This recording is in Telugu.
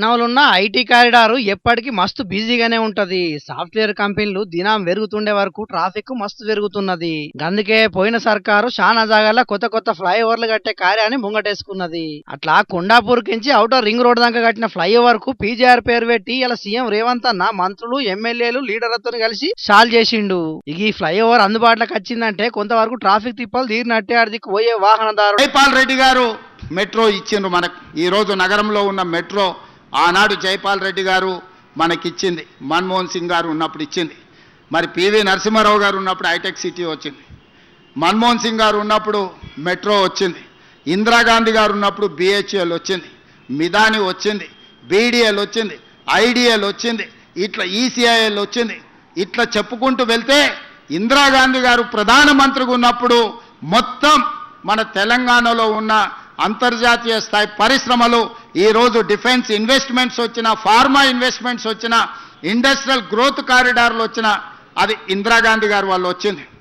ఉన్న ఐటీ కారిడార్ ఎప్పటికీ మస్తు బిజీగానే ఉంటది. సాఫ్ట్వేర్ కంపెనీలు దినం పెరుగుతుండే వరకు ట్రాఫిక్ మస్తు పెరుగుతున్నది. అందుకే పోయిన సర్కారు చాలా జాగాల కొత్త కొత్త ఫ్లైఓవర్లు కట్టే కార్యాన్ని ముంగటేసుకున్నది. అట్లా కొండాపూర్ కించి ఔటర్ రింగ్ రోడ్ దాకా కట్టిన ఫ్లైఓవర్ కు పీజీఆర్ పేరు పెట్టి ఇలా సీఎం రేవంత్ అన్న మంత్రులు ఎమ్మెల్యేలు లీడర్లతో కలిసి సాల్వ్ చేసిండు. ఇక ఈ ఫ్లైఓవర్ అందుబాటులోకి వచ్చిందంటే కొంతవరకు ట్రాఫిక్ తిప్పలు తీరినట్టే అడికి పోయే వాహనదారుడు. జైపాల్ రెడ్డి గారు మెట్రో ఇచ్చిండ్రు మనకు. ఈ రోజు నగరంలో ఉన్న మెట్రో ఆనాడు జైపాల్ రెడ్డి గారు మనకిచ్చింది, మన్మోహన్ సింగ్ గారు ఉన్నప్పుడు ఇచ్చింది. మరి పివి నరసింహారావు గారు ఉన్నప్పుడు హైటెక్ సిటీ వచ్చింది, మన్మోహన్ సింగ్ గారు ఉన్నప్పుడు మెట్రో వచ్చింది, ఇందిరాగాంధీ గారు ఉన్నప్పుడు బిహెచ్ఎల్ వచ్చింది, మిదాని వచ్చింది, బీడీఎల్ వచ్చింది, ఐడిఎల్ వచ్చింది, ఇట్లా ఈసీఐఎల్ వచ్చింది. ఇట్లా చెప్పుకుంటూ వెళ్తే ఇందిరాగాంధీ గారు ప్రధానమంత్రిగా ఉన్నప్పుడు మొత్తం మన తెలంగాణలో ఉన్న అంతర్జాతీయ స్థాయి పరిశ్రమలు, ఈరోజు డిఫెన్స్ ఇన్వెస్ట్మెంట్స్ వచ్చిన, ఫార్మా ఇన్వెస్ట్మెంట్స్ వచ్చిన, ఇండస్ట్రియల్ గ్రోత్ కారిడార్లు వచ్చిన, అది ఇందిరాగాంధీ గారు వాళ్ళు వచ్చింది.